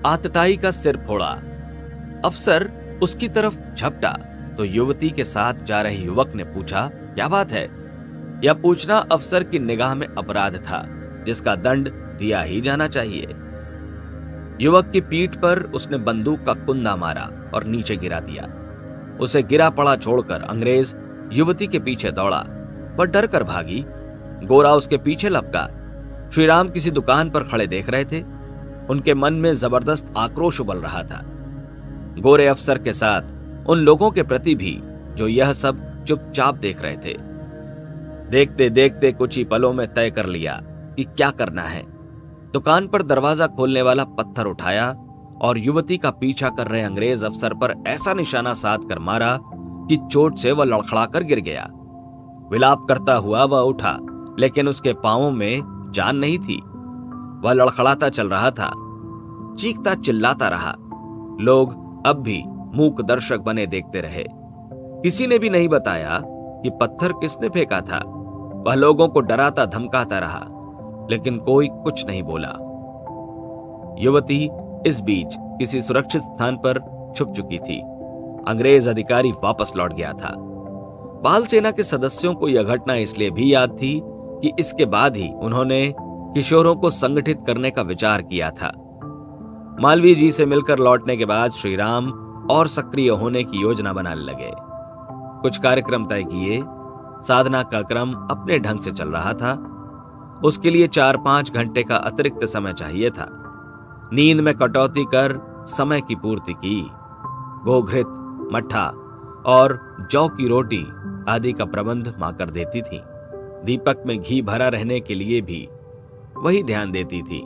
आतताई का सिर फोड़ा। अफसर उसकी तरफ झपटा तो युवती के साथ जा रहे युवक ने पूछा, क्या बात है? यह पूछना अफसर की निगाह में अपराध था, जिसका दंड दिया ही जाना चाहिए। युवक की पीठ पर उसने बंदूक का कुंदा मारा और नीचे गिरा दिया। उसे गिरा पड़ा छोड़कर अंग्रेज युवती के पीछे दौड़ा। वह डर कर भागी। गोरा उसके पीछे लपका। श्रीराम किसी दुकान पर खड़े देख रहे थे। उनके मन में जबरदस्त आक्रोश उबल रहा था, गोरे अफसर के साथ उन लोगों के प्रति भी जो यह सब चुपचाप देख रहे थे। देखते देखते कुछ ही पलों में तय कर लिया कि क्या करना है। दुकान पर दरवाजा खोलने वाला पत्थर उठाया और युवती का पीछा कर रहे अंग्रेज अफसर पर ऐसा निशाना साध कर मारा कि चोट से वह लड़खड़ाकर गिर गया। विलाप करता हुआ वह उठा, लेकिन उसके पांवों में जान नहीं थी। वह लड़खड़ाता चल रहा था, चीखता चिल्लाता रहा। लोग अब भी मूक दर्शक बने देखते रहे। किसी ने भी नहीं बताया कि पत्थर किसने फेंका था। वह लोगों को डराता धमकाता रहा, लेकिन कोई कुछ नहीं बोला। युवती इस बीच किसी सुरक्षित स्थान पर छुप चुकी थी। अंग्रेज अधिकारी वापस लौट गया था। बाल सेना के सदस्यों को यह घटना इसलिए भी याद थी कि इसके बाद ही उन्होंने किशोरों को संगठित करने का विचार किया था। मालवीय जी से मिलकर लौटने के बाद श्रीराम और सक्रिय होने की योजना बनाने लगे। कुछ कार्यक्रम तय किए। साधना का क्रम अपने ढंग से चल रहा था। उसके लिए 4-5 घंटे का अतिरिक्त समय चाहिए था। नींद में कटौती कर समय की पूर्ति की। घोघृत, मट्ठा और जौ की रोटी आदि का प्रबंध मां कर देती थी। दीपक में घी भरा रहने के लिए भी वही ध्यान देती थी।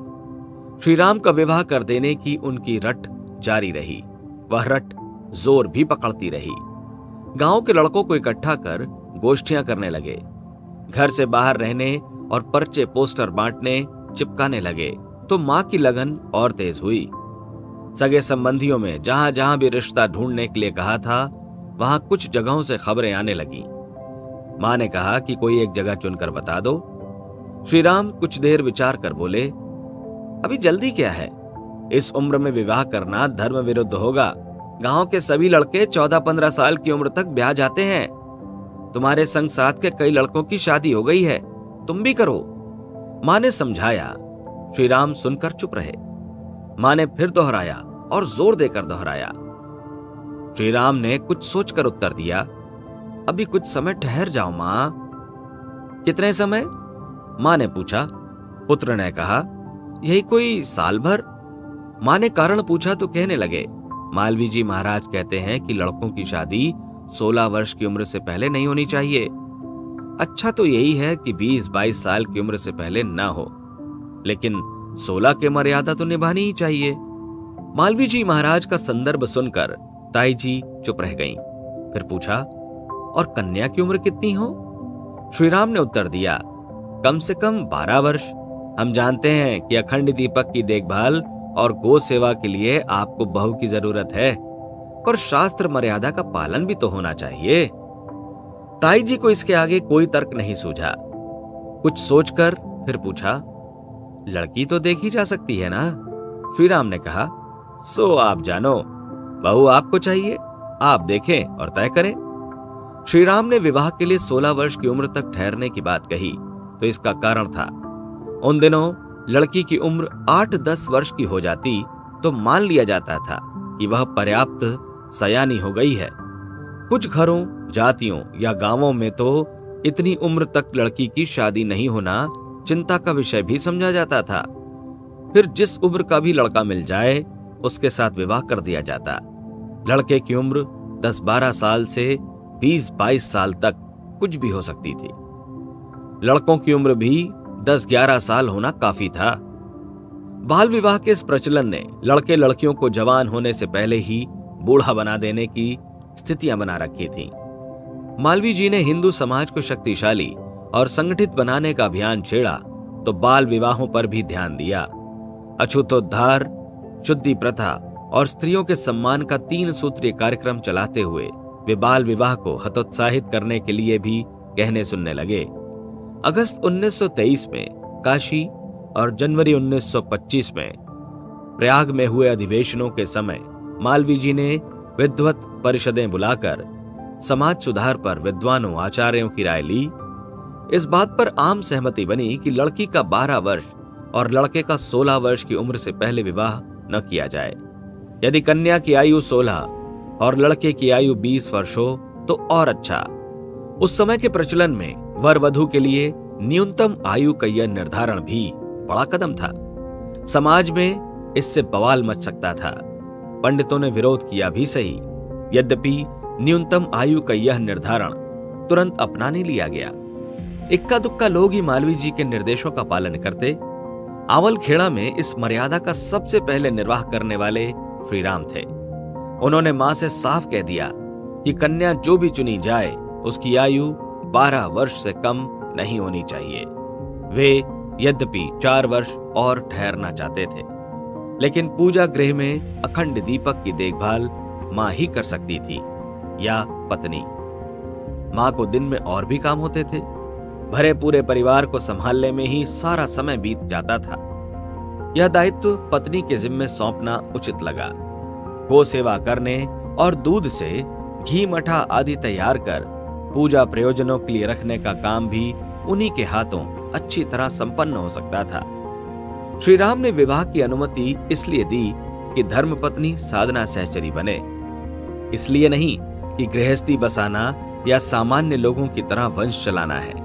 श्रीराम का विवाह कर देने की उनकी रट जारी रही। वह रट जोर भी पकड़ती रही। गांव के लड़कों को इकट्ठा कर गोष्ठियां करने लगे। घर से बाहर रहने और पर्चे पोस्टर बांटने चिपकाने लगे तो मां की लगन और तेज हुई। सगे संबंधियों में जहां जहां भी रिश्ता ढूंढने के लिए कहा था, वहां कुछ जगहों से खबरें आने लगी। मां ने कहा कि कोई एक जगह चुनकर बता दो। श्रीराम कुछ देर विचार कर बोले, अभी जल्दी क्या है? इस उम्र में विवाह करना धर्म विरुद्ध होगा। गांव के सभी लड़के 14-15 साल की उम्र तक ब्याह जाते हैं। तुम्हारे संग साथ के कई लड़कों की शादी हो गई है, तुम भी करो। मां ने समझाया। श्रीराम सुनकर चुप रहे। मां ने फिर दोहराया और जोर देकर दोहराया। श्रीराम ने कुछ सोचकर उत्तर दिया, अभी कुछ समय ठहर जाओ मां। कितने समय? मां ने पूछा। पुत्र ने कहा, यही कोई साल भर। मां ने कारण पूछा तो कहने लगे, मालवीय जी महाराज कहते हैं कि लड़कों की शादी 16 वर्ष की उम्र से पहले नहीं होनी चाहिए। अच्छा तो यही है कि 20-22 साल की उम्र से पहले ना हो, लेकिन 16 की मर्यादा तो निभानी ही चाहिए। मालवीय जी महाराज का संदर्भ सुनकर ताई जी चुप रह गईं। फिर पूछा, और कन्या की उम्र कितनी हो? श्रीराम ने उत्तर दिया, कम से कम 12 वर्ष। हम जानते हैं कि अखंड दीपक की देखभाल और गो सेवा के लिए आपको बहू की जरूरत है, पर शास्त्र मर्यादा का पालन भी तो होना चाहिए। ताई जी को इसके आगे कोई तर्क नहीं सूझा। कुछ सोचकर फिर पूछा, लड़की तो देखी जा सकती है ना? श्रीराम ने कहा, सो आप जानो, बहू आपको चाहिए, आप देखें और तय करें। श्रीराम ने विवाह के लिए 16 वर्ष की उम्र तक ठहरने की बात कही तो इसका कारण था, उन दिनों लड़की की उम्र 8-10 वर्ष की हो जाती तो मान लिया जाता था कि वह पर्याप्त सयानी हो गई है। कुछ घरों, जातियों या गांवों में तो इतनी उम्र तक लड़की की शादी नहीं होना चिंता का विषय भी समझा जाता था। फिर जिस उम्र का भी लड़का मिल जाए उसके साथ विवाह कर दिया जाता। लड़के की उम्र 10-12 साल से 20-22 साल तक कुछ भी हो सकती थी। लड़कों की उम्र भी 10-11 साल होना काफी था। बाल विवाह के इस प्रचलन ने लड़के लड़कियों को जवान होने से पहले ही बूढ़ा बना देने की स्थितियां बना रखी थी। मालवीय जी ने हिंदू समाज को शक्तिशाली और संगठित बनाने का अभियान छेड़ा तो बाल विवाहों पर भी ध्यान दिया। अछूतोद्धार, शुद्धि प्रथा और स्त्रियों के सम्मान का 3 सूत्रीय कार्यक्रम चलाते हुए वे बाल विवाह को हतोत्साहित करने के लिए भी कहने सुनने लगे। अगस्त 1923 में काशी और जनवरी 1925 में प्रयाग में हुए अधिवेशनों के समय मालवीय जी ने विद्वत परिषदें बुलाकर समाज सुधार पर विद्वानों आचार्यों की राय ली। इस बात पर आम सहमति बनी कि लड़की का 12 वर्ष और लड़के का 16 वर्ष की उम्र से पहले विवाह न किया जाए। यदि कन्या की आयु 16 और लड़के की आयु 20 वर्ष हो तो और अच्छा। उस समय के प्रचलन में वर वधू के लिए न्यूनतम आयु का यह निर्धारण भी बड़ा कदम था। समाज में इससे बवाल मच सकता था। पंडितों ने विरोध किया भी सही, यद्यपि न्यूनतम आयु का यह निर्धारण तुरंत अपना नहीं लिया गया। इक्का दुक्का लोग ही मालवीय जी के निर्देशों का पालन करते। आवलखेड़ा में इस मर्यादा का सबसे पहले निर्वाह करने वाले श्रीराम थे। उन्होंने मां से साफ कह दिया कि कन्या जो भी चुनी जाए उसकी आयु 12 वर्ष से कम नहीं होनी चाहिए। वे यद्यपि 4 वर्ष और ठहरना चाहते थे, लेकिन पूजा गृह में अखंड दीपक की देखभाल मां ही कर सकती थी या पत्नी। मां को दिन में और भी काम होते थे। भरे पूरे परिवार को संभालने में ही सारा समय बीत जाता था। यह दायित्व पत्नी के जिम्मे सौंपना उचित लगा। गो सेवा करने और दूध से घी मठा आदि तैयार कर पूजा प्रयोजनों के लिए रखने का काम भी उन्हीं के हाथों अच्छी तरह संपन्न हो सकता था। श्री राम ने विवाह की अनुमति इसलिए दी कि धर्मपत्नी साधना सहचरी बने, इसलिए नहीं कि गृहस्थी बसाना या सामान्य लोगों की तरह वंश चलाना है।